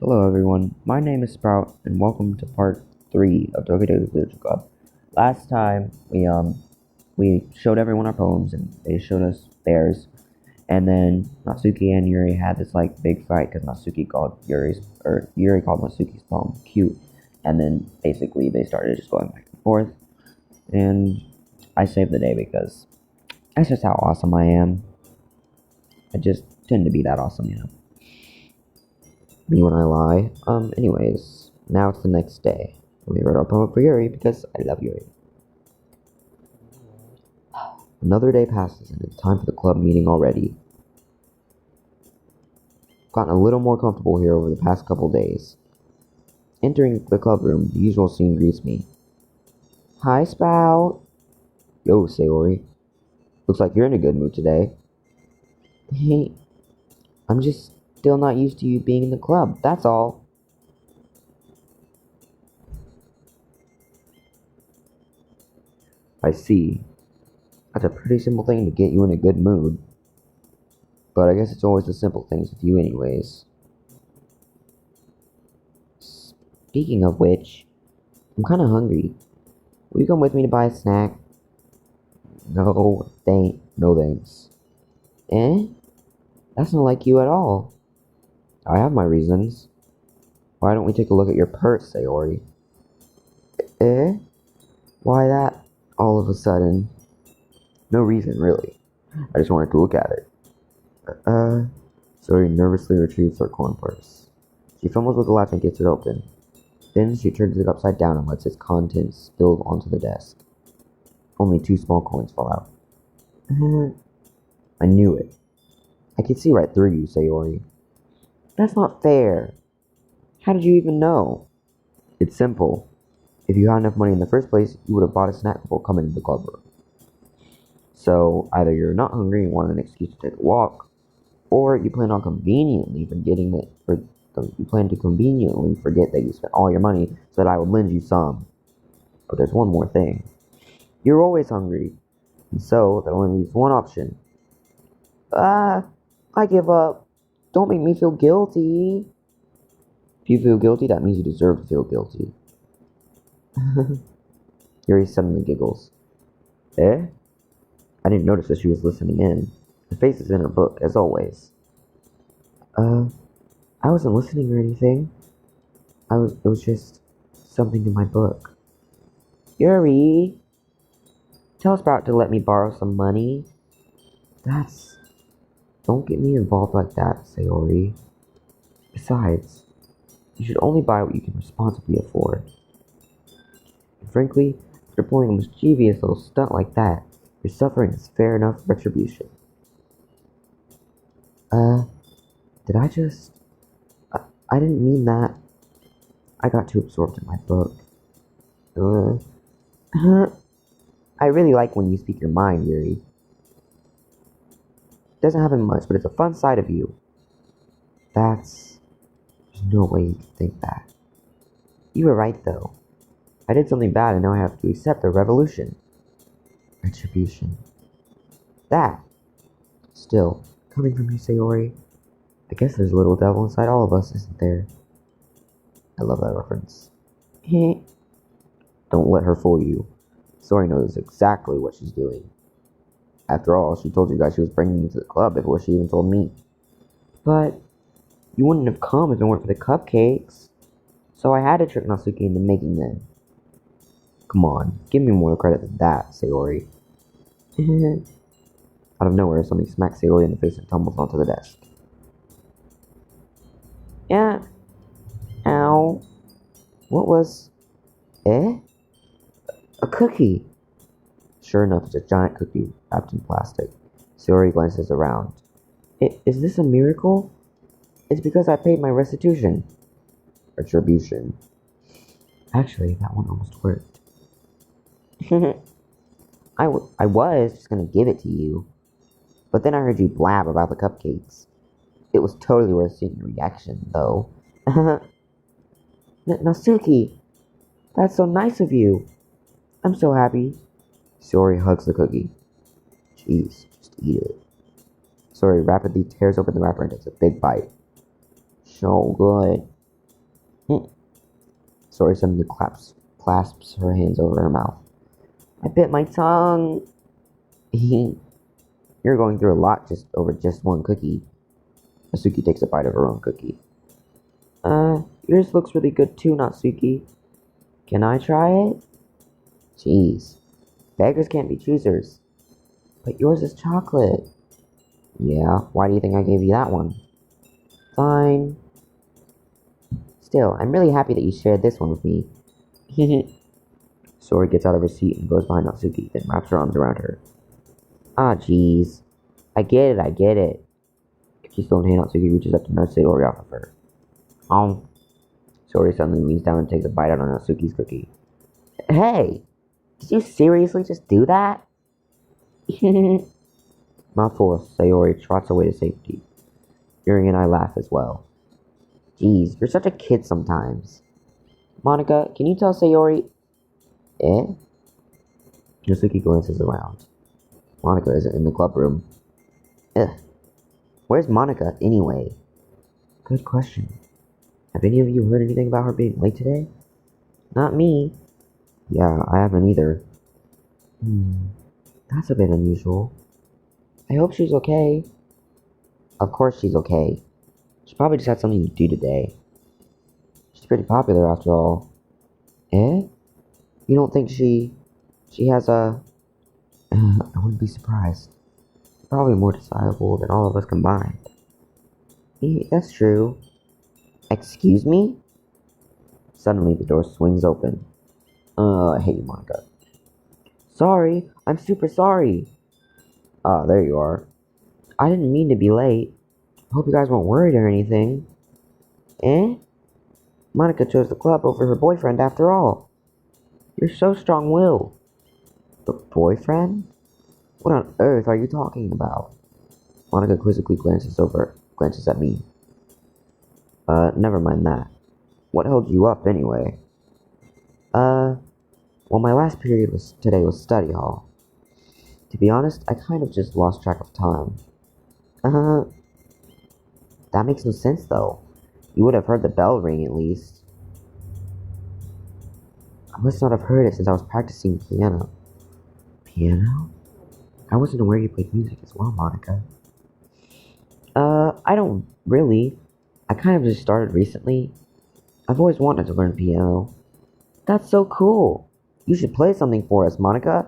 Hello everyone, my name is Sprout and welcome to part 3 of Doki Literature Club. Last time we showed everyone our poems and they showed us theirs, and then Natsuki and Yuri had this big fight because Yuri called Natsuki's poem cute, and then basically they started just going back and forth, and I saved the day because that's just how awesome I am. I just tend to be that awesome. Me when I lie. Anyways, now it's the next day. And we wrote our poem for Yuri because I love Yuri. Another day passes and it's time for the club meeting already. I've gotten a little more comfortable here over the past couple days. Entering the club room, the usual scene greets me. Hi, Sprout. Yo, Sayori. Looks like you're in a good mood today. Hey, I'm just still not used to you being in the club, that's all. I see. That's a pretty simple thing to get you in a good mood. But I guess it's always the simple things with you anyways. Speaking of which, I'm kinda hungry. Will you come with me to buy a snack? No, thanks. Eh? That's not like you at all. I have my reasons. Why don't we take a look at your purse, Sayori? Eh? Why that all of a sudden? No reason, really. I just wanted to look at it. Sayori nervously retrieves her corn purse. She fumbles with the latch and gets it open. Then she turns it upside down and lets its contents spill onto the desk. Only 2 small coins fall out. I knew it. I could see right through you, Sayori. That's not fair. How did you even know? It's simple. If you had enough money in the first place, you would have bought a snack before coming to the club room. So either you're not hungry and want an excuse to take a walk, or you plan to conveniently forget that you spent all your money so that I would lend you some. But there's one more thing. You're always hungry, and so that only leaves one option. I give up. Don't make me feel guilty. If you feel guilty, that means you deserve to feel guilty. Yuri suddenly giggles. Eh? I didn't notice that she was listening in. Her face is in her book, as always. I wasn't listening or anything. It was just something in my book. Yuri! Tell Sprout to let me borrow some money. Don't get me involved like that, Sayori. Besides, you should only buy what you can responsibly afford. And frankly, after pulling a mischievous little stunt like that, your suffering is fair enough retribution. Did I just... I didn't mean that. I got too absorbed in my book. I really like when you speak your mind, Yuri. Doesn't happen much, but it's a fun side of you. There's no way you could think that. You were right, though. I did something bad and now I have to accept the revolution. Retribution. That. Still, coming from you, Sayori, I guess there's a little devil inside all of us, isn't there? I love that reference. Don't let her fool you. Sayori knows exactly what she's doing. After all, she told you guys she was bringing you to the club before she even told me. But you wouldn't have come if it weren't for the cupcakes. So I had to trick Natsuki into making them. Come on, give me more credit than that, Sayori. Out of nowhere, something smacks Sayori in the face and tumbles onto the desk. Yeah. Ow. What was... Eh? A cookie! Sure enough, it's a giant cookie wrapped in plastic. Sayori glances around. Is this a miracle? It's because I paid my restitution. Retribution. Actually, that one almost worked. I was just gonna give it to you. But then I heard you blab about the cupcakes. It was totally worth seeing your reaction, though. Natsuki, that's so nice of you. I'm so happy. Sayori hugs the cookie. Jeez, just eat it. Sayori rapidly tears open the wrapper and takes a big bite. So good. Sori suddenly clasps her hands over her mouth. I bit my tongue. You're going through a lot over just one cookie. Natsuki takes a bite of her own cookie. Yours looks really good too, Natsuki. Can I try it? Jeez. Beggars can't be choosers. But yours is chocolate. Yeah, why do you think I gave you that one? Fine. Still, I'm really happy that you shared this one with me. Sori gets out of her seat and goes behind Natsuki, then wraps her arms around her. Ah, jeez. I get it. She's still in hand. Natsuki reaches up to nudge Sayori off of her. Sori suddenly leans down and takes a bite out of Natsuki's cookie. Hey! Did you seriously just do that? Mouthful of Sayori trots away to safety. Yuri and I laugh as well. Jeez, you're such a kid sometimes. Monica, can you tell Sayori? Natsuki glances around. Monica isn't in the club room. Where's Monica, anyway? Good question. Have any of you heard anything about her being late today? Not me. Yeah, I haven't either. That's a bit unusual. I hope she's okay. Of course she's okay. She probably just had something to do today. She's pretty popular after all. You don't think she has a... I wouldn't be surprised. Probably more desirable than all of us combined. That's true. Excuse me? Suddenly the door swings open. I hate you, Monica. Sorry, I'm super sorry. Ah, there you are. I didn't mean to be late. Hope you guys weren't worried or anything. Monica chose the club over her boyfriend after all. You're so strong-willed. The boyfriend? What on earth are you talking about? Monica quizzically glances at me. Never mind that. What held you up anyway? Well, my last period today was study hall. To be honest, I kind of just lost track of time. That makes no sense though. You would have heard the bell ring at least. I must not have heard it since I was practicing piano. Piano? I wasn't aware you played music as well, Monica. I don't really. I kind of just started recently. I've always wanted to learn piano. That's so cool. You should play something for us, Monica.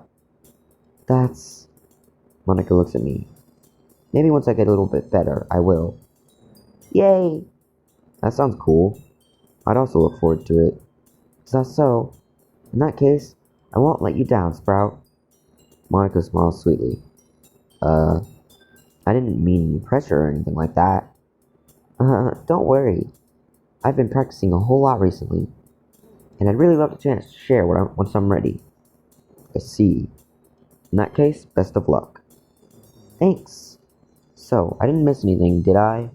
Monica looks at me. Maybe once I get a little bit better, I will. Yay! That sounds cool. I'd also look forward to it. Is that so? In that case, I won't let you down, Sprout. Monica smiles sweetly. I didn't mean any pressure or anything like that. Don't worry. I've been practicing a whole lot recently, and I'd really love the chance to share once I'm ready. I see. In that case, best of luck. Thanks. So, I didn't miss anything, did I?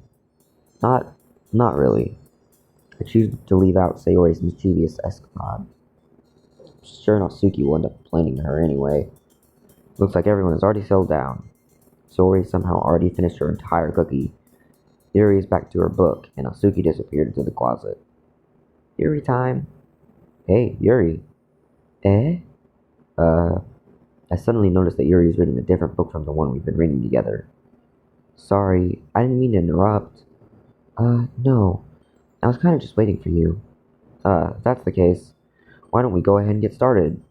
Not really. I choose to leave out Sayori's mischievous escapade. Sure, Natsuki will end up planning her anyway. Looks like everyone has already settled down. Sayori somehow already finished her entire cookie. Yuri is back to her book, and Natsuki disappeared into the closet. Yuri time. Hey, Yuri. I suddenly noticed that Yuri is reading a different book from the one we've been reading together. Sorry, I didn't mean to interrupt. No. I was kind of just waiting for you. If that's the case, why don't we go ahead and get started?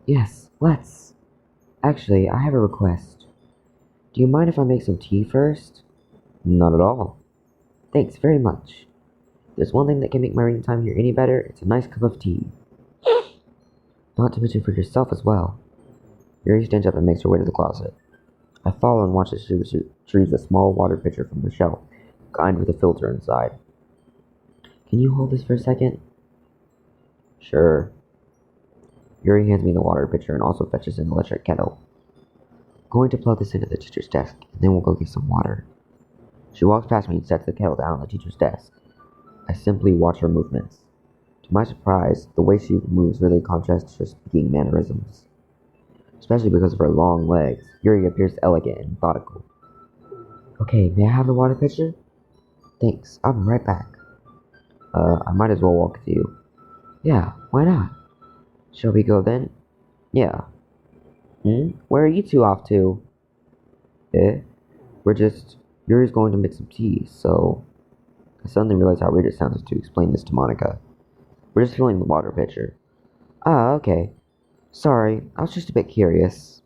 Yes, let's. Actually, I have a request. Do you mind if I make some tea first? Not at all. Thanks very much. If there's one thing that can make my reading time here any better, it's a nice cup of tea. Not to mention for yourself as well. Yuri stands up and makes her way to the closet. I follow and watch as she retrieves a small water pitcher from the shelf, lined with a filter inside. Can you hold this for a second? Sure. Yuri hands me the water pitcher and also fetches an electric kettle. I'm going to plug this into the teacher's desk, and then we'll go get some water. She walks past me and sets the kettle down on the teacher's desk. I simply watch her movements. To my surprise, the way she moves really contrasts to her speaking mannerisms. Especially because of her long legs, Yuri appears elegant and methodical. Okay, may I have the water pitcher? Thanks, I'll be right back. I might as well walk with you. Yeah, why not? Shall we go then? Yeah. Where are you two off to? Eh? Yuri's going to make some tea, so I suddenly realized how weird it sounds to explain this to Monica. We're just filling the water pitcher. Ah, okay. Sorry, I was just a bit curious.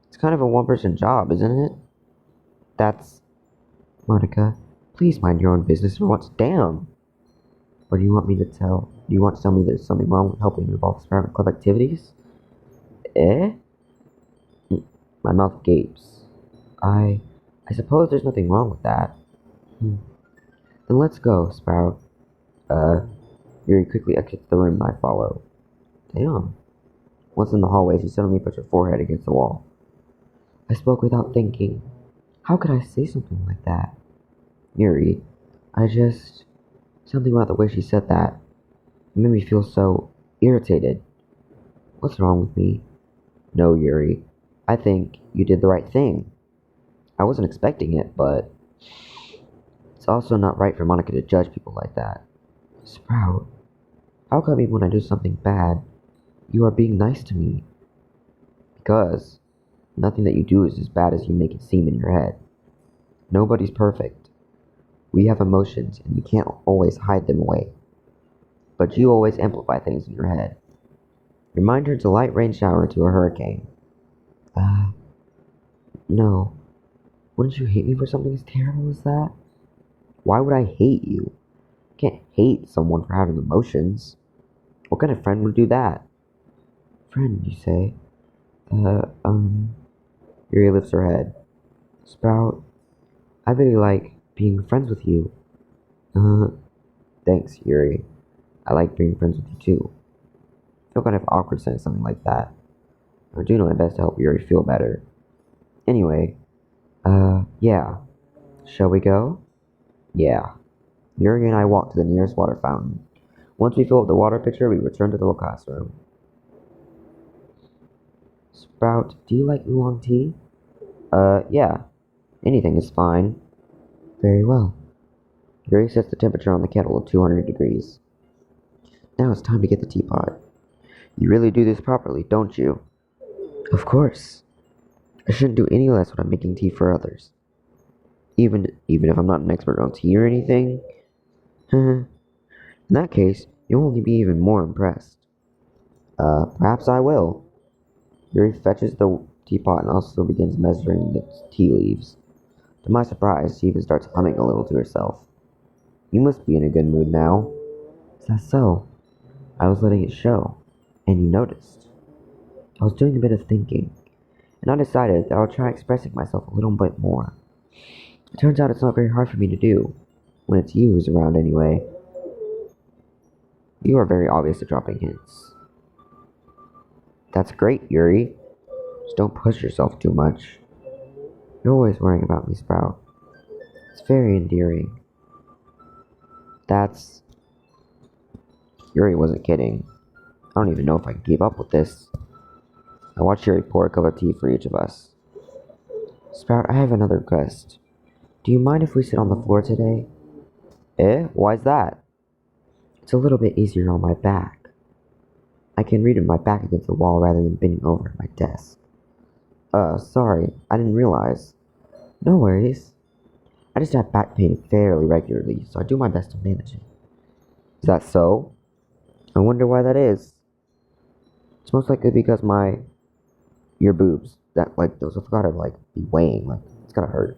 It's kind of a one-person job, isn't it? That's... Monica, please mind your own business for once. Damn! Or do you want to tell me there's something wrong with helping involve Sprout in club activities? Eh? My mouth gapes. I suppose there's nothing wrong with that. Then let's go, Sprout. Yuri quickly exits the room and I follow. Damn. Once in the hallway, she suddenly puts her forehead against the wall. I spoke without thinking. How could I say something like that? Yuri, something about the way she said that made me feel so irritated. What's wrong with me? No, Yuri. I think you did the right thing. I wasn't expecting it, but it's also not right for Monica to judge people like that. Sprout, how come even when I do something bad, you are being nice to me? Because nothing that you do is as bad as you make it seem in your head. Nobody's perfect. We have emotions, and we can't always hide them away. But you always amplify things in your head. Your mind turns a light rain shower to a hurricane. No. Wouldn't you hate me for something as terrible as that? Why would I hate you? I can't hate someone for having emotions. What kind of friend would do that? Friend, you say? Yuri lifts her head. Sprout, I really like being friends with you. Thanks, Yuri. I like being friends with you too. I feel kind of awkward saying something like that. I do know my best to help Yuri feel better. Anyway, yeah. Shall we go? Yeah. Yuri and I walk to the nearest water fountain. Once we fill up the water pitcher, we return to the classroom. Sprout, do you like oolong tea? Yeah. Anything is fine. Very well. Yuri sets the temperature on the kettle at 200 degrees. Now it's time to get the teapot. You really do this properly, don't you? Of course. I shouldn't do any less when I'm making tea for others. Even if I'm not an expert on tea or anything. In that case, you'll only be even more impressed. Perhaps I will. Yuri fetches the teapot and also begins measuring the tea leaves. To my surprise, she even starts humming a little to herself. You must be in a good mood now. Is that so? I was letting it show, and you noticed. I was doing a bit of thinking, and I decided that I'll try expressing myself a little bit more. It turns out it's not very hard for me to do, when it's you who's around anyway. You are very obvious at dropping hints. That's great, Yuri. Just don't push yourself too much. You're always worrying about me, Sprout. It's very endearing. Yuri wasn't kidding. I don't even know if I can keep up with this. I watched Yuri pour a cup of tea for each of us. Sprout, I have another request. Do you mind if we sit on the floor today? Why's that? It's a little bit easier on my back. I can read with my back against the wall rather than bending over at my desk. Sorry, I didn't realize. No worries. I just have back pain fairly regularly, so I do my best to manage it. Is that so? I wonder why that is. It's most likely because your boobs, those have gotta, be weighing, it's gotta hurt.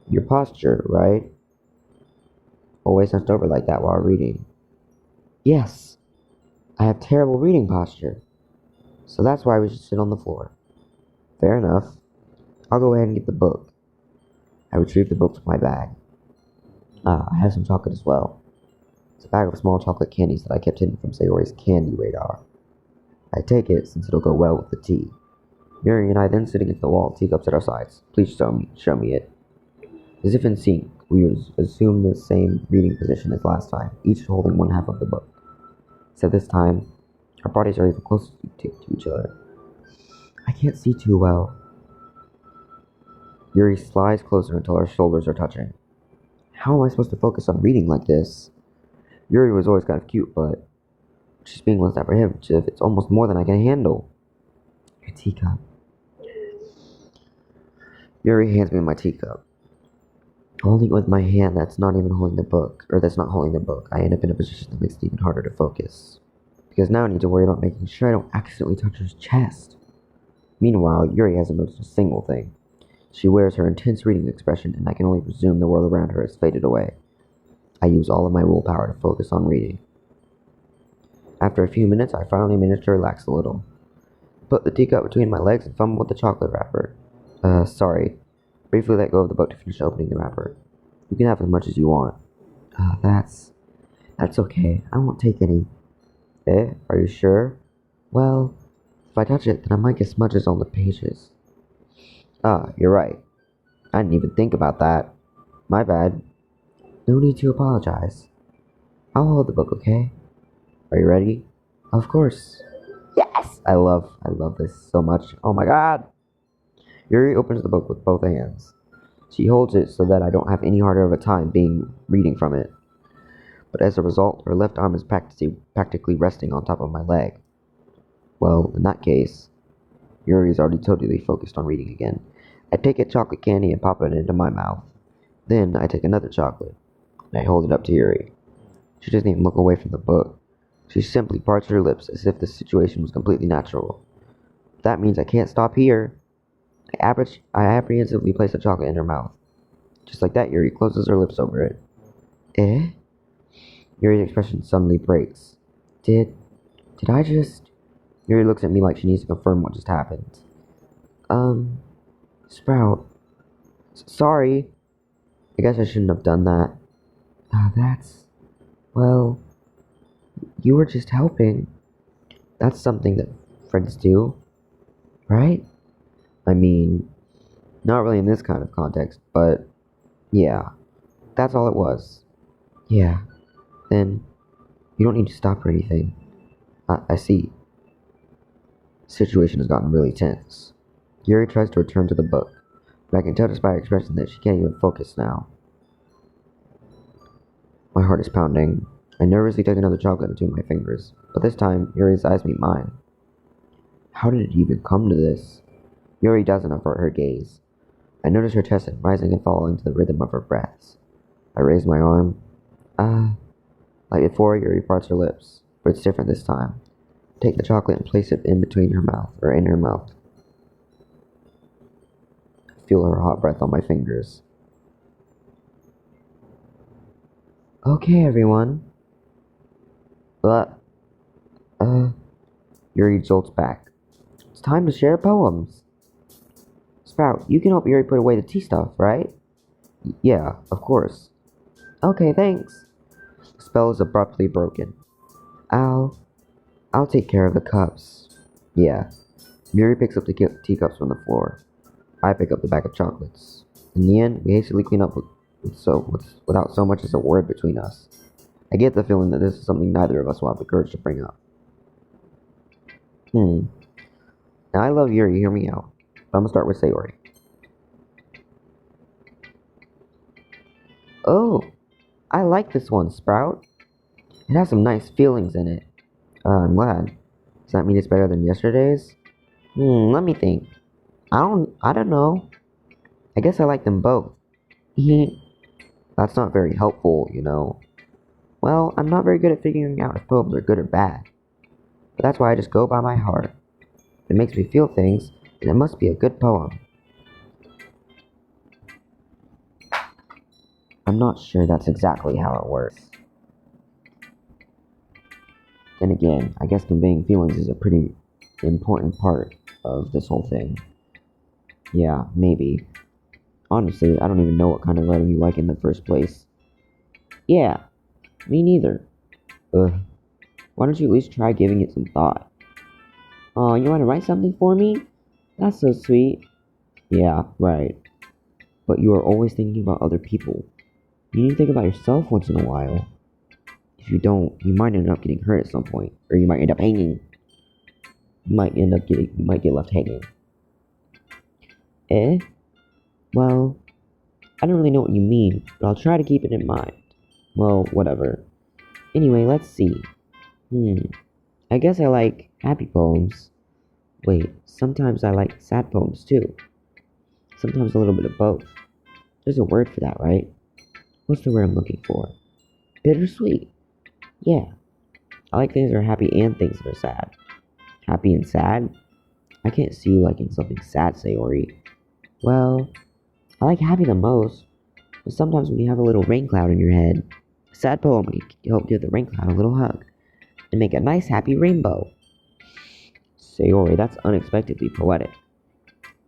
Your posture, right? Always hunched over like that while reading. Yes, I have terrible reading posture. So that's why we should sit on the floor. Fair enough. I'll go ahead and get the book. I retrieve the book from my bag. I have some chocolate as well. It's a bag of small chocolate candies that I kept hidden from Sayori's candy radar. I take it since it'll go well with the tea. Yuri and I then sit against the wall, teacups at our sides. Please show me it. As if in sync, we assume the same reading position as last time, each holding one half of the book. Except this time, our bodies are even closer to each other. I can't see too well. Yuri slides closer until our shoulders are touching. How am I supposed to focus on reading like this? Yuri was always kind of cute, but she's being less apprehensive. It's almost more than I can handle. Your teacup. Yuri hands me my teacup. Holding it with my hand that's not even holding the book, or that's not holding the book, I end up in a position that makes it even harder to focus. Because now I need to worry about making sure I don't accidentally touch her chest. Meanwhile, Yuri hasn't noticed a single thing. She wears her intense reading expression, and I can only presume the world around her has faded away. I use all of my willpower to focus on reading. After a few minutes, I finally manage to relax a little. Put the teacup between my legs and fumble with the chocolate wrapper. Sorry. Briefly let go of the book to finish opening the wrapper. You can have as much as you want. That's okay. I won't take any. Are you sure? Well, if I touch it, then I might get smudges on the pages. You're right. I didn't even think about that. My bad. No need to apologize. I'll hold the book, okay? Are you ready? Of course. Yes! I love this so much. Oh my god! Yuri opens the book with both hands. She holds it so that I don't have any harder of a time reading from it. But as a result, her left arm is practically resting on top of my leg. Well, in that case, Yuri is already totally focused on reading again. I take a chocolate candy and pop it into my mouth. Then I take another chocolate, and I hold it up to Yuri. She doesn't even look away from the book. She simply parts her lips as if the situation was completely natural. That means I can't stop here. I apprehensively place the chocolate in her mouth. Just like that, Yuri closes her lips over it. Yuri's expression suddenly breaks. Did I just... Yuri looks at me like she needs to confirm what just happened. Sprout. Sorry. I guess I shouldn't have done that. Well, you were just helping. That's something that friends do, right? I mean, not really in this kind of context, but yeah, that's all it was. Yeah, then you don't need to stop or anything. I see. The situation has gotten really tense. Yuri tries to return to the book, but I can tell just by her expression that she can't even focus now. My heart is pounding. I nervously take another chocolate between my fingers, but this time, Yuri's eyes meet mine. How did it even come to this? Yuri doesn't avert her gaze. I notice her chest rising and falling to the rhythm of her breaths. I raise my arm. Like before, Yuri parts her lips, but it's different this time. Take the chocolate and place it in her mouth. I feel her hot breath on my fingers. Okay, everyone. Yuri jolts back. It's time to share poems. Sprout, you can help Yuri put away the tea stuff, right? Yeah, of course. Okay, thanks. The spell is abruptly broken. I'll take care of the cups. Yeah. Yuri picks up the teacups from the floor. I pick up the bag of chocolates. In the end, we hastily clean up without so much as a word between us. I get the feeling that this is something neither of us will have the courage to bring up. Now, I love Yuri, hear me out. But I'm gonna start with Sayori. Oh, I like this one, Sprout. It has some nice feelings in it. I'm glad. Does that mean it's better than yesterday's? Let me think. I don't know. I guess I like them both. That's not very helpful, you know. Well, I'm not very good at figuring out if poems are good or bad. But that's why I just go by my heart. If it makes me feel things, then it must be a good poem. I'm not sure that's exactly how it works. Then again, I guess conveying feelings is a pretty important part of this whole thing. Yeah, maybe. Honestly, I don't even know what kind of writing you like in the first place. Yeah, me neither. Why don't you at least try giving it some thought? Oh, you want to write something for me? That's so sweet. Yeah, right. But you are always thinking about other people. You need to think about yourself once in a while. If you don't, you might end up getting hurt at some point, or you might end up hanging. You might get left hanging. Well, I don't really know what you mean, but I'll try to keep it in mind. Well, whatever. Anyway, let's see. I guess I like happy poems. Wait, sometimes I like sad poems too. Sometimes a little bit of both. There's a word for that, right? What's the word I'm looking for? Bittersweet. Yeah, I like things that are happy and things that are sad. Happy and sad? I can't see you liking something sad, Sayori. Well, I like happy the most, but sometimes when you have a little rain cloud in your head, a sad poem can help give the rain cloud a little hug and make a nice happy rainbow. Sayori, that's unexpectedly poetic.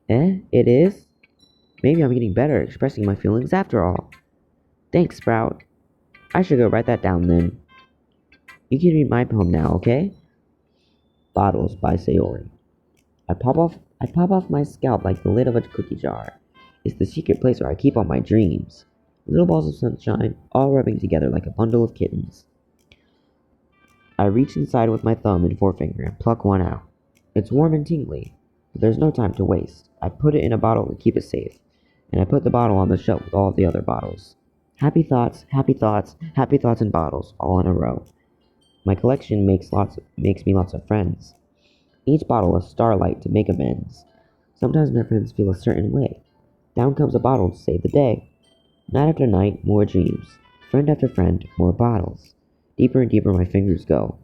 It is? Maybe I'm getting better at expressing my feelings after all. Thanks, Sprout. I should go write that down then. You can read my poem now, okay? Bottles by Sayori. I pop off my scalp like the lid of a cookie jar. It's the secret place where I keep all my dreams. Little balls of sunshine, all rubbing together like a bundle of kittens. I reach inside with my thumb and forefinger and pluck one out. It's warm and tingly, but there's no time to waste. I put it in a bottle to keep it safe, and I put the bottle on the shelf with all of the other bottles. Happy thoughts, happy thoughts, happy thoughts in bottles, all in a row. My collection makes me lots of friends. Each bottle a starlight to make amends. Sometimes my friends feel a certain way. Down comes a bottle to save the day. Night after night, more dreams. Friend after friend, more bottles. Deeper and deeper my fingers go.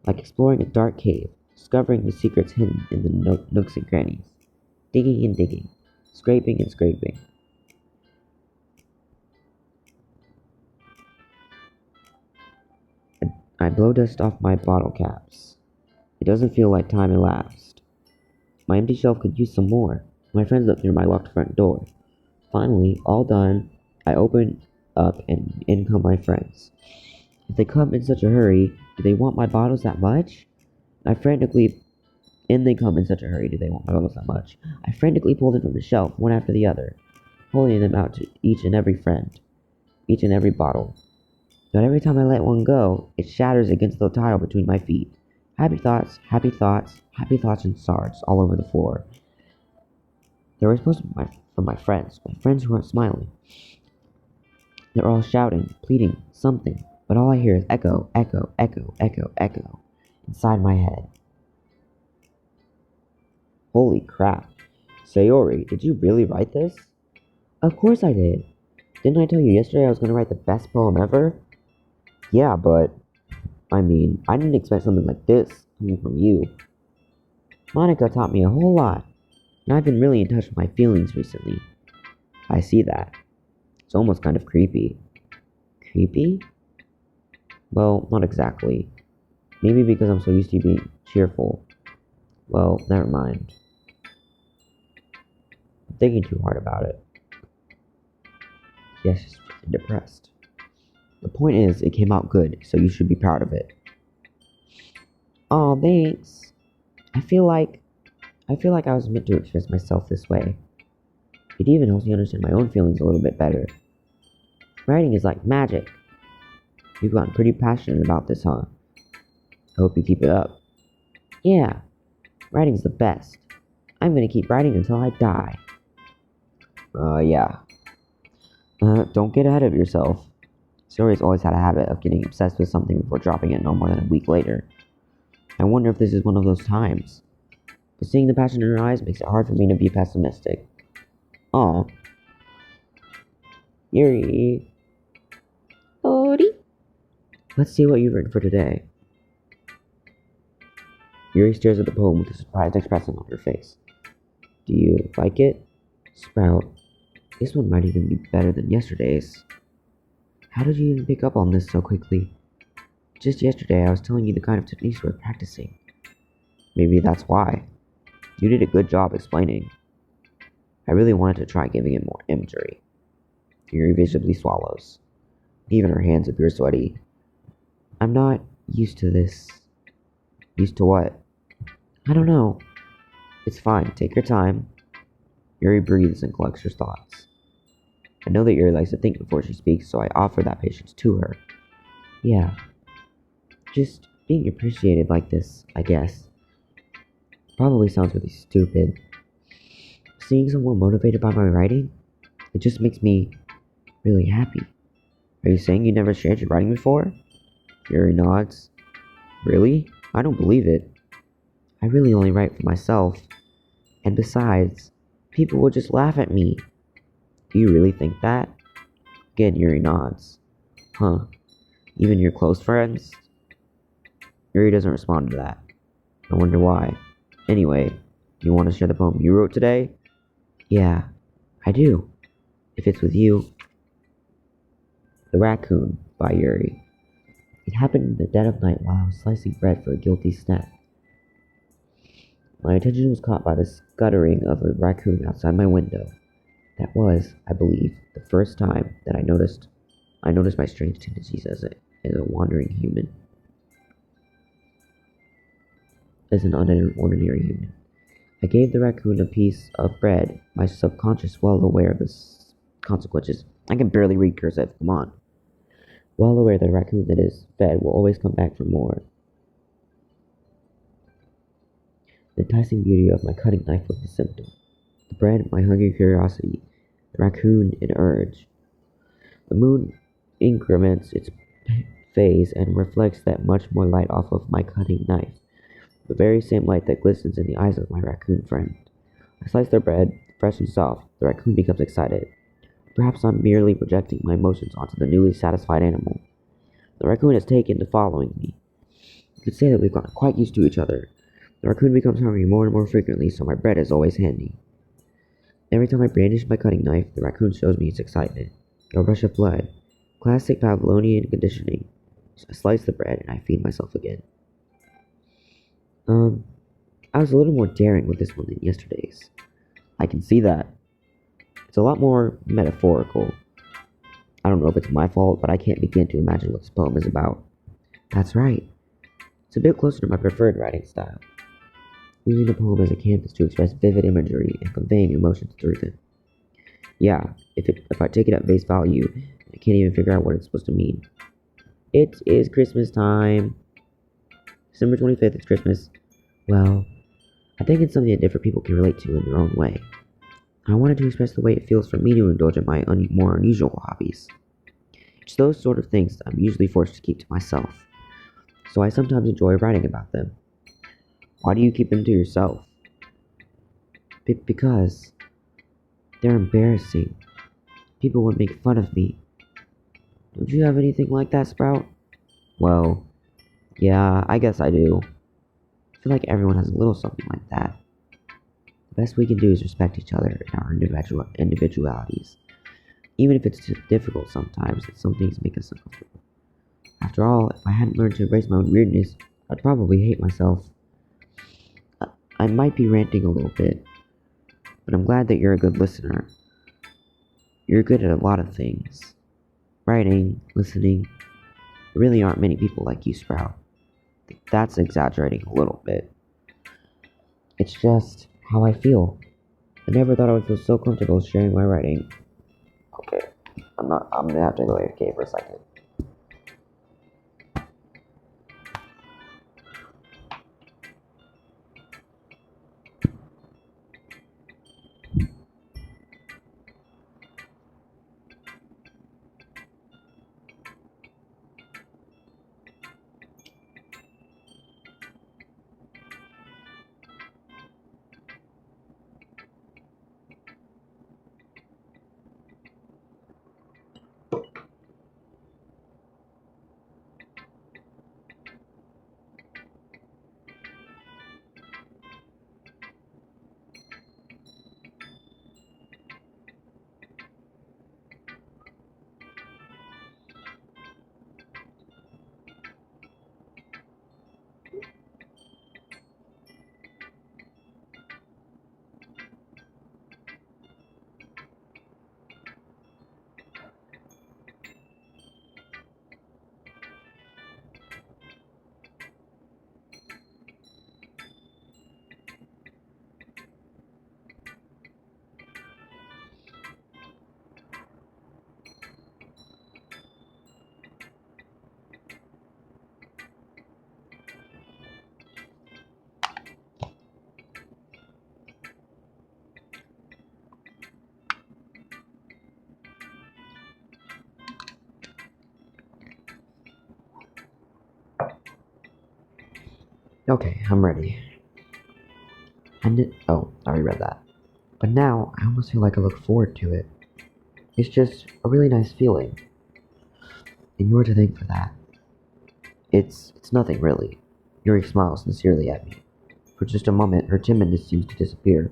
Like exploring a dark cave, discovering the secrets hidden in the nooks and crannies. Digging and digging, scraping and scraping. I blow dust off my bottle caps. It doesn't feel like time elapsed. My empty shelf could use some more. My friends look near my locked front door. Finally, all done, I open up and in come my friends. If they come in such a hurry, do they want my bottles that much? I frantically In they come in such a hurry, do they want my bottles that much? I frantically pull them from the shelf, one after the other, holding them out to each and every friend, each and every bottle. But every time I let one go, it shatters against the tile between my feet. Happy thoughts, happy thoughts, happy thoughts and shards all over the floor. They were supposed to be from my friends who aren't smiling. They're all shouting, pleading, something, but all I hear is echo, echo, echo, echo, echo, inside my head. Holy crap. Sayori, did you really write this? Of course I did. Didn't I tell you yesterday I was going to write the best poem ever? Yeah, but, I didn't expect something like this coming from you. Monica taught me a whole lot, and I've been really in touch with my feelings recently. I see that. It's almost kind of creepy. Creepy? Well, not exactly. Maybe because I'm so used to being cheerful. Well, never mind. I'm thinking too hard about it. Yes, just depressed. The point is, it came out good, so you should be proud of it. Aw, thanks. I feel like I was meant to express myself this way. It even helps me understand my own feelings a little bit better. Writing is like magic. You've gotten pretty passionate about this, huh? I hope you keep it up. Yeah, writing's the best. I'm gonna keep writing until I die. Yeah. Don't get ahead of yourself. Sayori's always had a habit of getting obsessed with something before dropping it no more than a week later. I wonder if this is one of those times. But seeing the passion in her eyes makes it hard for me to be pessimistic. Aw. Yuri. Ori. Let's see what you've written for today. Yuri stares at the poem with a surprised expression on her face. Do you like it? Sprout. This one might even be better than yesterday's. How did you even pick up on this so quickly? Just yesterday I was telling you the kind of techniques we're practicing. Maybe that's why. You did a good job explaining. I really wanted to try giving it more imagery. Yuri visibly swallows. Even her hands appear sweaty. I'm not used to this. Used to what? I don't know. It's fine. Take your time. Yuri breathes and collects her thoughts. I know that Yuri likes to think before she speaks, so I offer that patience to her. Yeah. Just being appreciated like this, I guess. Probably sounds really stupid. Seeing someone motivated by my writing, it just makes me really happy. Are you saying you never shared your writing before? Yuri nods. Really? I don't believe it. I really only write for myself. And besides, people will just laugh at me. Do you really think that? Again, Yuri nods. Huh. Even your close friends? Yuri doesn't respond to that. I wonder why. Anyway, you want to share the poem you wrote today? Yeah, I do. If it's with you. The Raccoon by Yuri. It happened in the dead of night while I was slicing bread for a guilty snack. My attention was caught by the scuttering of a raccoon outside my window. That was, I believe, the first time that I noticed my strange tendencies as a wandering human. As an ordinary human. I gave the raccoon a piece of bread, my subconscious well aware of the consequences. I can barely read cursive, come on. Well aware that a raccoon that is fed will always come back for more. The enticing beauty of my cutting knife was the symptom. The bread, my hungry curiosity. The raccoon, an urge. The moon increments its phase and reflects that much more light off of my cutting knife. The very same light that glistens in the eyes of my raccoon friend. I slice their bread, fresh and soft. The raccoon becomes excited. Perhaps I'm merely projecting my emotions onto the newly satisfied animal. The raccoon has taken to following me. You could say that we've gotten quite used to each other. The raccoon becomes hungry more and more frequently, so my bread is always handy. Every time I brandish my cutting knife, the raccoon shows me its excitement. A rush of blood. Classic Pavlovian conditioning. So I slice the bread and I feed myself again. I was a little more daring with this one than yesterday's. I can see that. It's a lot more metaphorical. I don't know if it's my fault, but I can't begin to imagine what this poem is about. That's right. It's a bit closer to my preferred writing style. Using the poem as a canvas to express vivid imagery and conveying emotions through them. Yeah, if I take it at face value, I can't even figure out what it's supposed to mean. It is Christmas time. December 25th, it's Christmas. Well, I think it's something that different people can relate to in their own way. I wanted to express the way it feels for me to indulge in my more unusual hobbies. It's those sort of things that I'm usually forced to keep to myself, so I sometimes enjoy writing about them. Why do you keep them to yourself? Because they're embarrassing. People would make fun of me. Don't you have anything like that, Sprout? Well, yeah, I guess I do. I feel like everyone has a little something like that. The best we can do is respect each other and our individualities. Even if it's difficult sometimes, and some things make us uncomfortable. After all, if I hadn't learned to embrace my own weirdness, I'd probably hate myself. I might be ranting a little bit, but I'm glad that you're a good listener. You're good at a lot of things. Writing, listening. There really aren't many people like you, Sprout. That's exaggerating a little bit. It's just how I feel. I never thought I would feel so comfortable sharing my writing. Okay, I'm gonna have to go AFK for a second. Okay, I'm ready. Oh, I already read that. But now, I almost feel like I look forward to it. It's just a really nice feeling. And you're to thank for that. It's nothing really. Yuri smiles sincerely at me. For just a moment, her timidness seems to disappear.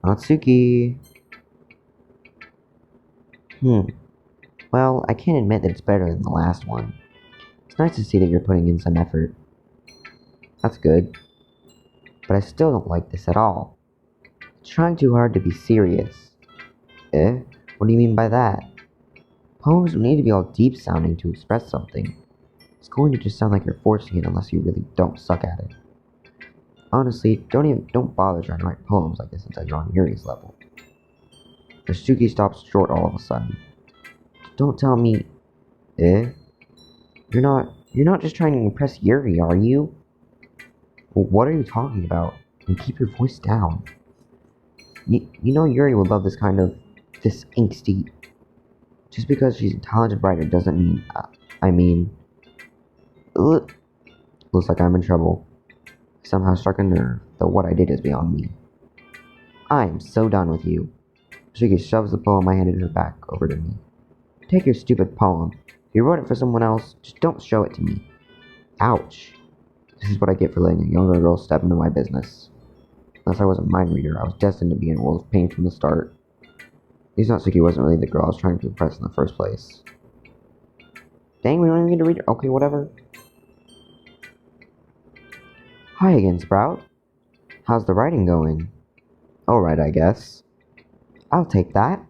Natsuki! Well, I can't admit that it's better than the last one. It's nice to see that you're putting in some effort. That's good. But I still don't like this at all. It's trying too hard to be serious. Eh? What do you mean by that? Poems don't need to be all deep sounding to express something. It's going to just sound like you're forcing it unless you really don't suck at it. Honestly, don't bother trying to write poems like this until you're on Yuri's level. Natsuki stops short all of a sudden. Don't tell me, eh? You're not just trying to impress Yuri, are you? Well, what are you talking about? And keep your voice down. You know Yuri would love this angsty. Just because she's a talented writer doesn't mean, ugh. Looks like I'm in trouble. I somehow struck a nerve, though what I did is beyond me. I am so done with you. Shiki shoves the poem I handed her back over to me. Take your stupid poem. If you wrote it for someone else, just don't show it to me. Ouch. This is what I get for letting a younger girl step into my business. Unless I was a mind reader, I was destined to be in a world of pain from the start. At least Natsuki wasn't really the girl I was trying to impress in the first place. Dang, we don't even get to read it. Okay, whatever. Hi again, Sprout. How's the writing going? Alright, I guess. I'll take that.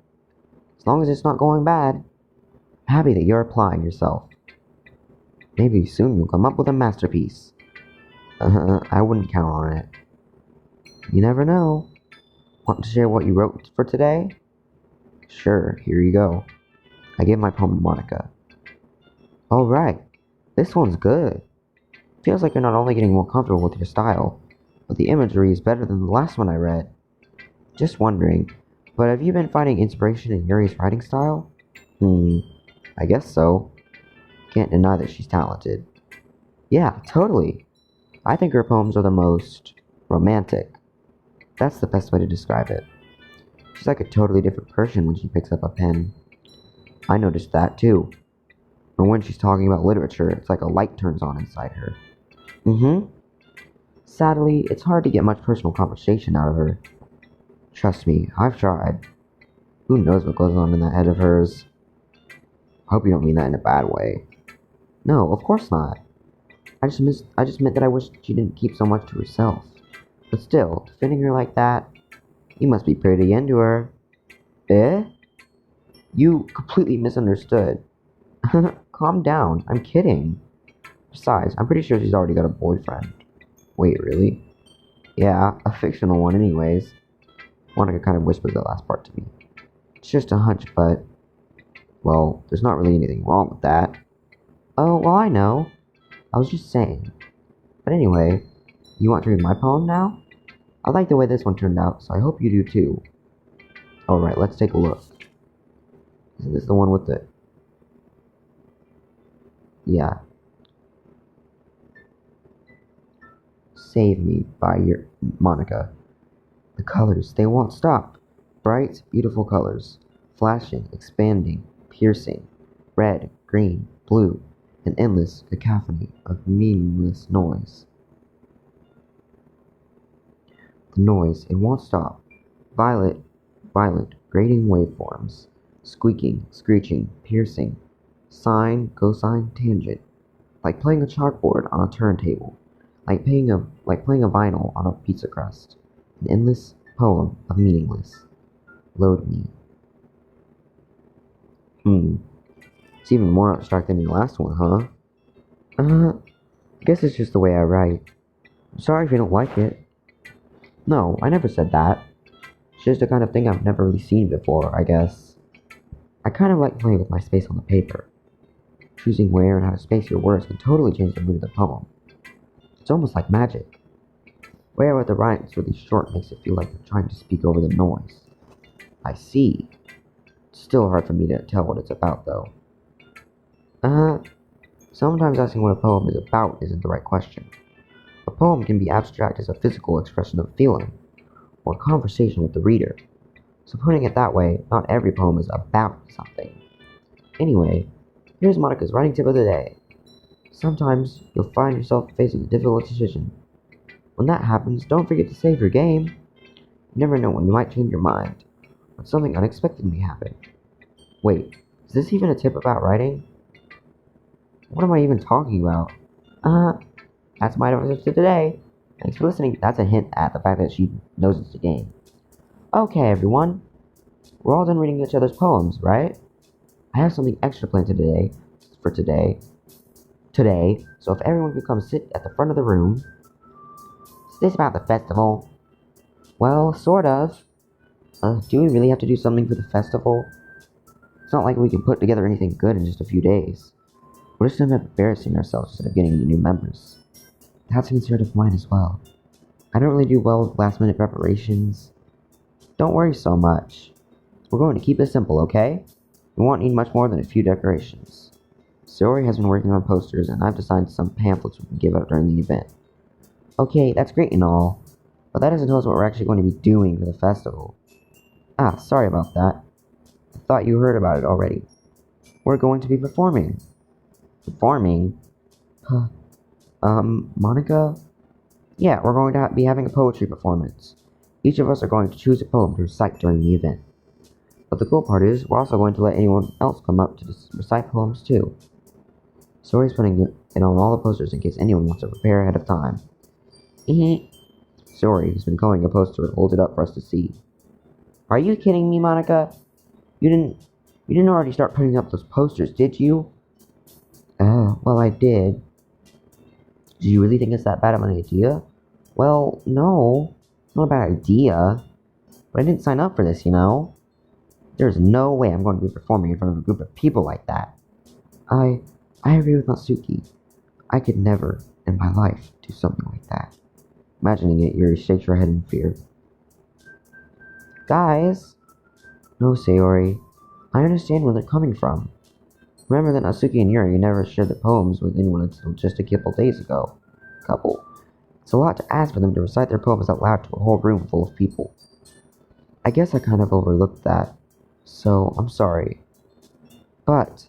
As long as it's not going bad. I'm happy that you're applying yourself. Maybe soon you'll come up with a masterpiece. I wouldn't count on it. You never know. Want to share what you wrote for today? Sure, here you go. I gave my poem to Monica. Alright, this one's good. Feels like you're not only getting more comfortable with your style, but the imagery is better than the last one I read. Just wondering, but have you been finding inspiration in Yuri's writing style? I guess so. Can't deny that she's talented. Yeah, totally. I think her poems are the most romantic. That's the best way to describe it. She's like a totally different person when she picks up a pen. I noticed that too. Or when she's talking about literature, it's like a light turns on inside her. Sadly, it's hard to get much personal conversation out of her. Trust me, I've tried. Who knows what goes on in that head of hers? I hope you don't mean that in a bad way. No, of course not. I just meant that I wish she didn't keep so much to herself. But still, defending her like that, you must be pretty into her. Eh? You completely misunderstood. Calm down, I'm kidding. Besides, I'm pretty sure she's already got a boyfriend. Wait, really? Yeah, a fictional one anyways. Monica kind of whispers that last part to me. It's just a hunch, but... well, there's not really anything wrong with that. Oh, well, I know. I was just saying. But anyway, you want to read my poem now? I like the way this one turned out, so I hope you do too. Alright, let's take a look. Isn't this the one with the... yeah. Save Me by your Monica. The colors, they won't stop. Bright, beautiful colors. Flashing, expanding, piercing. Red, green, blue. An endless cacophony of meaningless noise. The noise, it won't stop. Violent, grating waveforms. Squeaking, screeching, piercing. Sine, cosine, tangent. Like playing a chalkboard on a turntable. Like playing a vinyl on a pizza crust. An endless poem of meaningless. Load me. It's even more abstract than your last one, huh? I guess it's just the way I write. I'm sorry if you don't like it. No, I never said that. It's just the kind of thing I've never really seen before, I guess. I kind of like playing with my space on the paper. Choosing where and how to space your words can totally change the mood of the poem. It's almost like magic. Where with the rhymes really short makes it feel like you're trying to speak over the noise. I see. It's still hard for me to tell what it's about, though. Sometimes asking what a poem is about isn't the right question. A poem can be abstract as a physical expression of feeling, or conversation with the reader. So putting it that way, not every poem is about something. Anyway, here's Monica's writing tip of the day. Sometimes you'll find yourself facing a difficult decision. When that happens, don't forget to save your game. You never know when you might change your mind, or something unexpected may happen. Wait, is this even a tip about writing? What am I even talking about? That's my advice for today. Thanks for listening. That's a hint at the fact that she knows it's a game. Okay, everyone. We're all done reading each other's poems, right? I have something extra planned today, so if everyone could come sit at the front of the room. Is this about the festival? Well, sort of. Do we really have to do something for the festival? It's not like we can put together anything good in just a few days. We're just embarrassing ourselves instead of getting any new members. That's a concern of mine as well. I don't really do well with last-minute preparations. Don't worry so much. We're going to keep it simple, okay? We won't need much more than a few decorations. Sayori has been working on posters, and I've designed some pamphlets we can give out during the event. Okay, that's great and all, but that doesn't tell us what we're actually going to be doing for the festival. Sorry about that. I thought you heard about it already. We're going to be performing. Performing? Monica? Yeah, we're going to be having a poetry performance. Each of us are going to choose a poem to recite during the event. But the cool part is, we're also going to let anyone else come up to recite poems too. Sayori's putting it on all the posters in case anyone wants to prepare ahead of time. Sayori, who's been coloring a poster, holds it up for us to see. Are you kidding me, Monica? You didn't already start putting up those posters, did you? Well, I did. Do you really think it's that bad of an idea? Well, no. It's not a bad idea. But I didn't sign up for this, you know? There's no way I'm going to be performing in front of a group of people like that. I agree with Natsuki. I could never, in my life, do something like that. Imagining it, Yuri shakes her head in fear. Guys! No, Sayori. I understand where they're coming from. Remember that Natsuki and Yuri never shared the poems with anyone until just a couple days ago. It's a lot to ask for them to recite their poems out loud to a whole room full of people. I guess I kind of overlooked that, so I'm sorry. But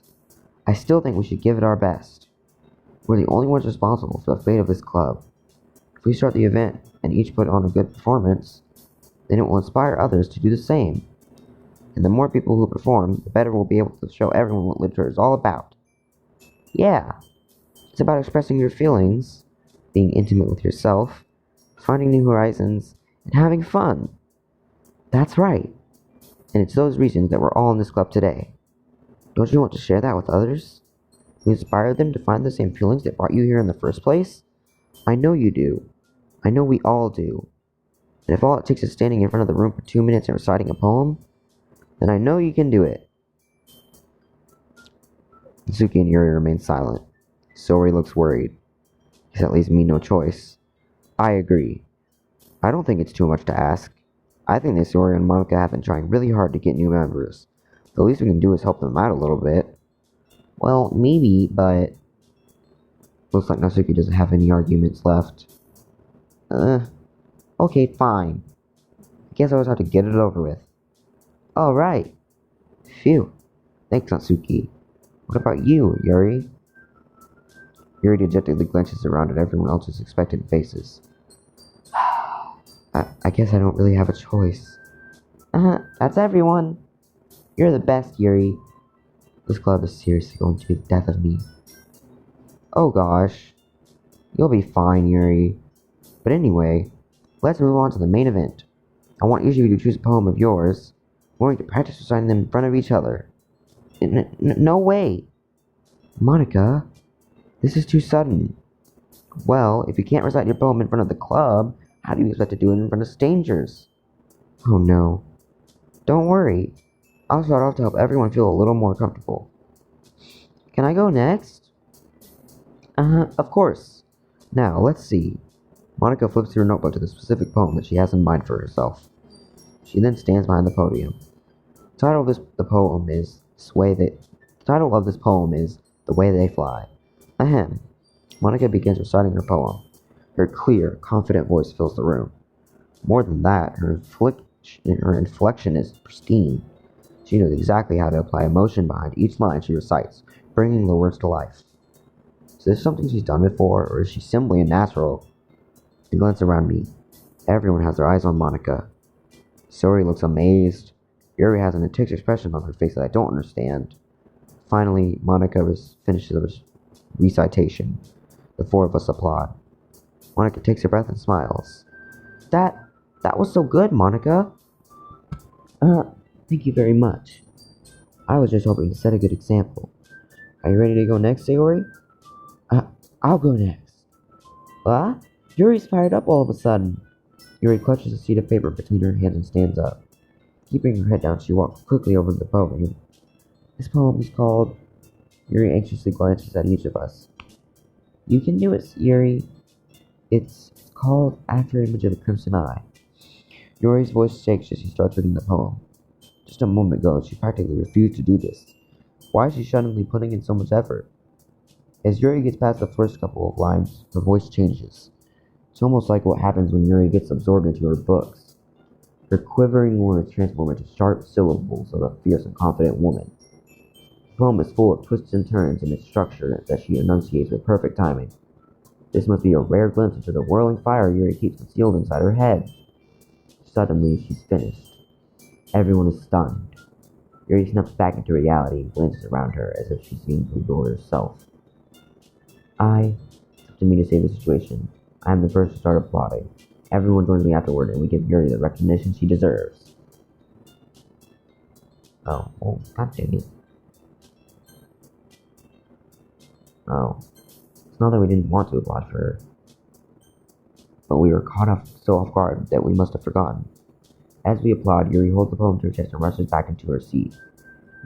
I still think we should give it our best. We're the only ones responsible for the fate of this club. If we start the event and each put on a good performance, then it will inspire others to do the same. And the more people who perform, the better we'll be able to show everyone what literature is all about. Yeah, it's about expressing your feelings, being intimate with yourself, finding new horizons, and having fun. That's right. And it's those reasons that we're all in this club today. Don't you want to share that with others? To inspire them to find the same feelings that brought you here in the first place? I know you do. I know we all do. And if all it takes is standing in front of the room for 2 minutes and reciting a poem, then I know you can do it. Natsuki and Yuri remain silent. Sayori looks worried. Guess that leaves me no choice. I agree. I don't think it's too much to ask. I think that Sayori and Monica have been trying really hard to get new members. The least we can do is help them out a little bit. Well, maybe, but looks like Natsuki doesn't have any arguments left. Okay, fine. I guess I just have to get it over with. Alright. Phew. Thanks, Natsuki. What about you, Yuri? Yuri dejectedly glances around at everyone else's expectant faces. I guess I don't really have a choice. That's everyone. You're the best, Yuri. This club is seriously going to be the death of me. Oh gosh. You'll be fine, Yuri. But anyway, let's move on to the main event. I want each of you to choose a poem of yours. We're going to practice reciting them in front of each other. No way! Monica, this is too sudden. Well, if you can't recite your poem in front of the club, how do you expect to do it in front of strangers? Oh no. Don't worry. I'll start off to help everyone feel a little more comfortable. Can I go next? Of course. Now, let's see. Monica flips through her notebook to the specific poem that she has in mind for herself. She then stands behind the podium. The title of this poem is The Way They Fly. Ahem. Monica begins reciting her poem. Her clear, confident voice fills the room. More than that, her inflection is pristine. She knows exactly how to apply emotion behind each line she recites, bringing the words to life. Is this something she's done before, or is she simply a natural? I glance around me. Everyone has their eyes on Monica. Sayori looks amazed. Yuri has an intense expression on her face that I don't understand. Finally, Monica finishes her recitation. The four of us applaud. Monica takes a breath and smiles. That was so good, Monica. Thank you very much. I was just hoping to set a good example. Are you ready to go next, Sayori? I'll go next. What? Yuri's fired up all of a sudden. Yuri clutches a sheet of paper between her hands and stands up. Keeping her head down, she walks quickly over to the podium. This poem is called... Yuri anxiously glances at each of us. You can do it, Yuri. It's called After Image of the Crimson Eye. Yuri's voice shakes as she starts reading the poem. Just a moment ago, she practically refused to do this. Why is she suddenly putting in so much effort? As Yuri gets past the first couple of lines, her voice changes. It's almost like what happens when Yuri gets absorbed into her books. Her quivering words transform into sharp syllables of a fierce and confident woman. The poem is full of twists and turns in its structure that she enunciates with perfect timing. This must be a rare glimpse into the whirling fire Yuri keeps concealed inside her head. Suddenly, she's finished. Everyone is stunned. Yuri snaps back into reality and glances around her as if she seems to adore herself. It's up to me to save the situation. I am the first to start applauding. Everyone joins me afterward, and we give Yuri the recognition she deserves. Oh, god dang it. Oh, it's not that we didn't want to applaud for her, but we were caught so off guard that we must have forgotten. As we applaud, Yuri holds the poem to her chest and rushes back into her seat.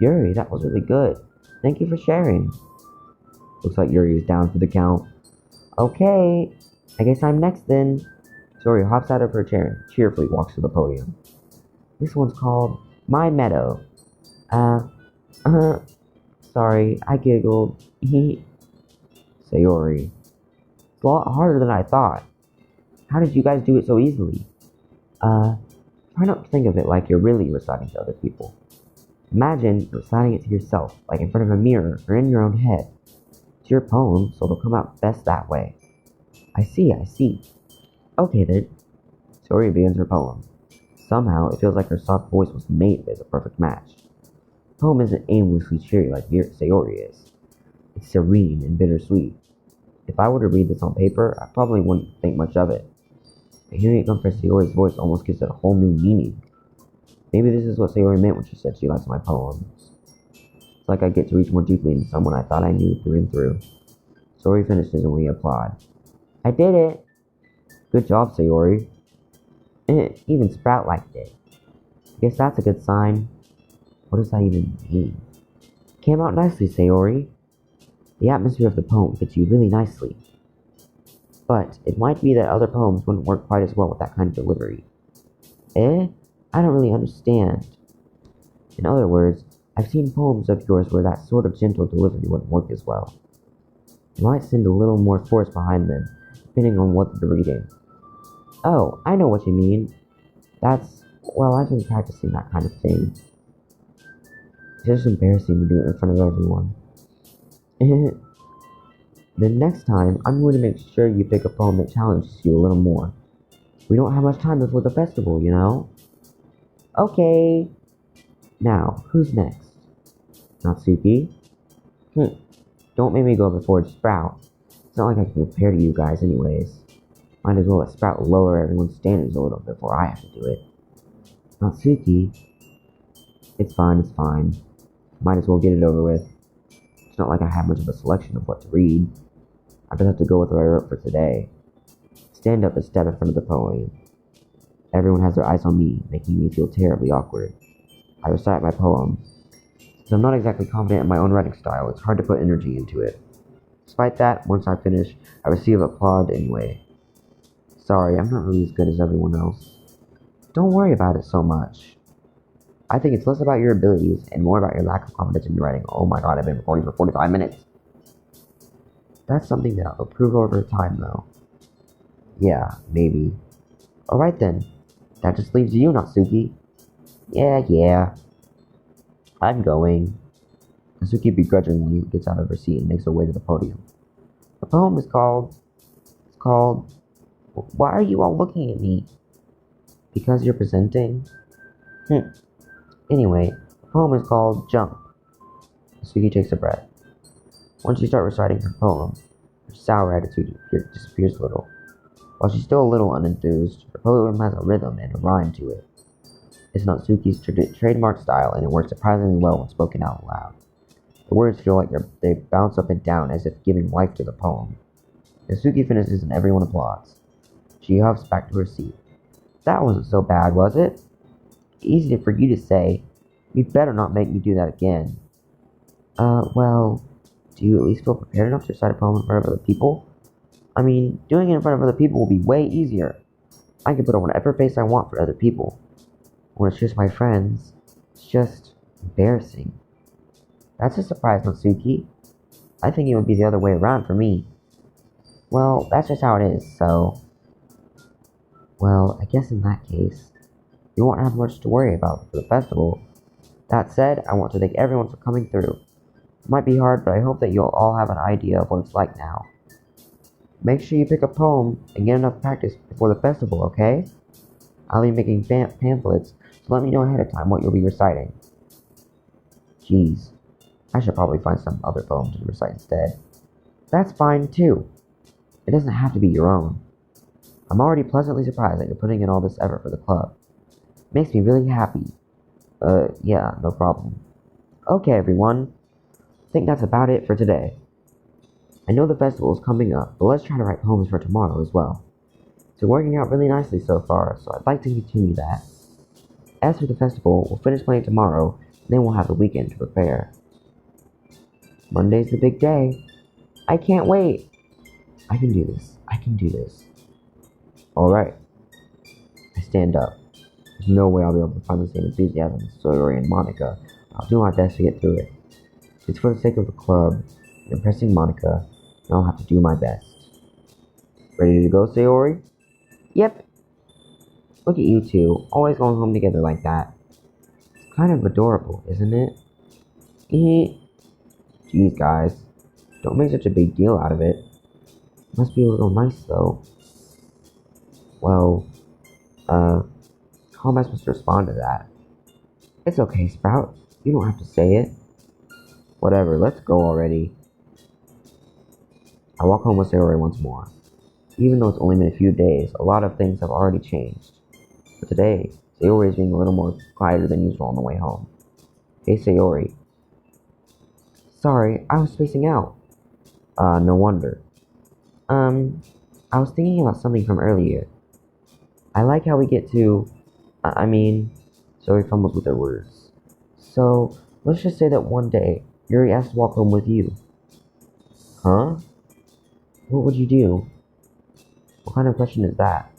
Yuri, that was really good. Thank you for sharing. Looks like Yuri is down for the count. Okay, I guess I'm next then. Sayori hops out of her chair and cheerfully walks to the podium. This one's called My Meadow. Sorry, I giggled. Sayori. It's a lot harder than I thought. How did you guys do it so easily? Try not to think of it like you're really reciting to other people. Imagine reciting it to yourself, like in front of a mirror or in your own head. It's your poem, so it'll come out best that way. I see. Okay then. Sayori begins her poem. Somehow, it feels like her soft voice was made as a perfect match. The poem isn't aimlessly cheery like Sayori is. It's serene and bittersweet. If I were to read this on paper, I probably wouldn't think much of it. But hearing it come from Sayori's voice almost gives it a whole new meaning. Maybe this is what Sayori meant when she said she likes my poems. It's like I get to reach more deeply into someone I thought I knew through and through. Sayori finishes and we applaud. I did it! Good job, Sayori. Even Sprout liked it. Guess that's a good sign. What does that even mean? Came out nicely, Sayori. The atmosphere of the poem fits you really nicely. But it might be that other poems wouldn't work quite as well with that kind of delivery. I don't really understand. In other words, I've seen poems of yours where that sort of gentle delivery wouldn't work as well. You might send a little more force behind them, depending on what they're reading. Oh, I know what you mean. I've been practicing that kind of thing. It's just embarrassing to do it in front of everyone. The next time, I'm going to make sure you pick a poem that challenges you a little more. We don't have much time before the festival, you know? Okay. Now, who's next? Natsuki? Don't make me go before Sprout. It's not like I can compare to you guys anyways. Might as well let Sprout lower everyone's standards a little before I have to do it. Natsuki? It's fine. Might as well get it over with. It's not like I have much of a selection of what to read. I just have to go with what I wrote for today. Stand up and step in front of the podium. Everyone has their eyes on me, making me feel terribly awkward. I recite my poem. Since I'm not exactly confident in my own writing style, it's hard to put energy into it. Despite that, once I finish, I receive applause anyway. Sorry, I'm not really as good as everyone else. Don't worry about it so much. I think it's less about your abilities and more about your lack of confidence in your writing. Oh my god, I've been recording for 45 minutes. That's something that I'll improve over time, though. Yeah, maybe. Alright then. That just leaves you, Natsuki. Yeah. I'm going. Natsuki begrudgingly gets out of her seat and makes her way to the podium. The poem is called... It's called... Why are you all looking at me? Because you're presenting? Anyway, the poem is called Jump. Natsuki takes a breath. Once you start reciting her poem, her sour attitude disappears a little. While she's still a little unenthused, her poem has a rhythm and a rhyme to it. It's Natsuki's trademark style, and it works surprisingly well when spoken out loud. The words feel like they bounce up and down as if giving life to the poem. Natsuki finishes and everyone applauds. She huffs back to her seat. That wasn't so bad, was it? Easy for you to say. You better not make me do that again. Well, do you at least feel prepared enough to recite a poem in front of other people? I mean, doing it in front of other people will be way easier. I can put on whatever face I want for other people. When it's just my friends, it's just embarrassing. That's a surprise, Natsuki. I think it would be the other way around for me. Well, that's just how it is, so... Well, I guess in that case, you won't have much to worry about for the festival. That said, I want to thank everyone for coming through. It might be hard, but I hope that you'll all have an idea of what it's like now. Make sure you pick a poem and get enough practice before the festival, okay? I'll be making pamphlets, so let me know ahead of time what you'll be reciting. Jeez, I should probably find some other poem to recite instead. That's fine, too. It doesn't have to be your own. I'm already pleasantly surprised that you're putting in all this effort for the club. It makes me really happy. Yeah, no problem. Okay, everyone. I think that's about it for today. I know the festival is coming up, but let's try to write poems for tomorrow as well. It's working out really nicely so far, so I'd like to continue that. As for the festival, we'll finish playing tomorrow, and then we'll have the weekend to prepare. Monday's the big day. I can't wait. I can do this. Alright. I stand up. There's no way I'll be able to find the same enthusiasm as Sayori and Monica. I'll do my best to get through it. It's for the sake of the club, and impressing Monica, and I'll have to do my best. Ready to go, Sayori? Yep. Look at you two, always going home together like that. It's kind of adorable, isn't it? Jeez, guys. Don't make such a big deal out of it. Must be a little nice, though. Well, how am I supposed to respond to that? It's okay, Sprout. You don't have to say it. Whatever, let's go already. I walk home with Sayori once more. Even though it's only been a few days, a lot of things have already changed. But today, Sayori is being a little more quieter than usual on the way home. Hey, Sayori. Sorry, I was spacing out. No wonder. I was thinking about something from earlier. I like how we get to... Sayori fumbles with her words. So, let's just say that one day, Yuri asked to walk home with you. Huh? What would you do? What kind of question is that?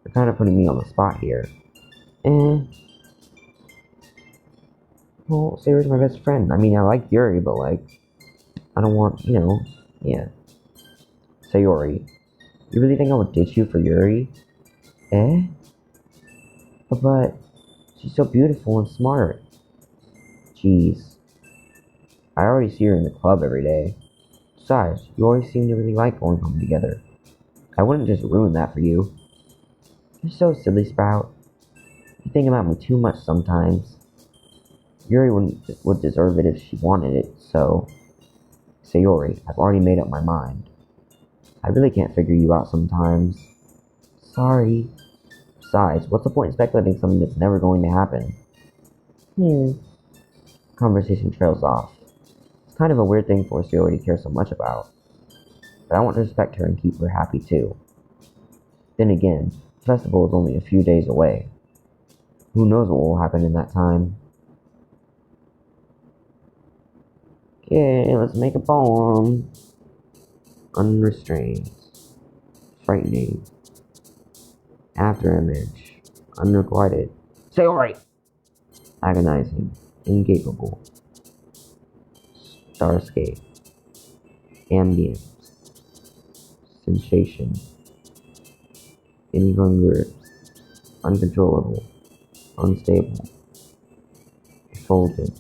You're kind of putting me on the spot here. Well, Sayori's my best friend. I mean, I like Yuri, but I don't want, yeah. Sayori, you really think I would ditch you for Yuri? But she's so beautiful and smart. Jeez. I already see her in the club every day. Besides, you always seem to really like going home together. I wouldn't just ruin that for you. You're so silly, Sprout. You think about me too much sometimes. Yuri would deserve it if she wanted it, so... Sayori, I've already made up my mind. I really can't figure you out sometimes. Sorry. Besides, what's the point in speculating something that's never going to happen? Conversation trails off. It's kind of a weird thing for Sayori to care so much about. But I want to respect her and keep her happy too. Then again, the festival is only a few days away. Who knows what will happen in that time? Okay, let's make a poem. Unrestrained. Frightening. After image. Unrequited. Sayori! Agonizing. Incapable. Starscape. Ambient. sensation, incongruous, uncontrollable, unstable, effulgent,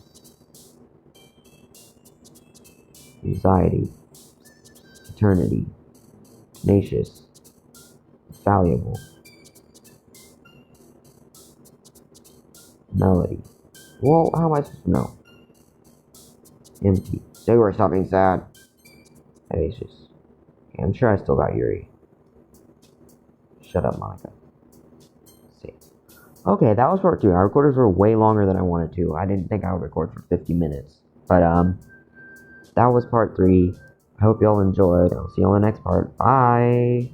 anxiety, eternity, tenacious, valuable, melody. Well, how am I supposed to know? Empty. Say where stop being sad. Vivacious. Okay, I'm sure I still got Yuri. Shut up, Monica. Let's see. Okay, that was part 2. Our recorders were way longer than I wanted to. I didn't think I would record for 50 minutes. But, that was part 3. I hope y'all enjoyed. I'll see you on the next part. Bye!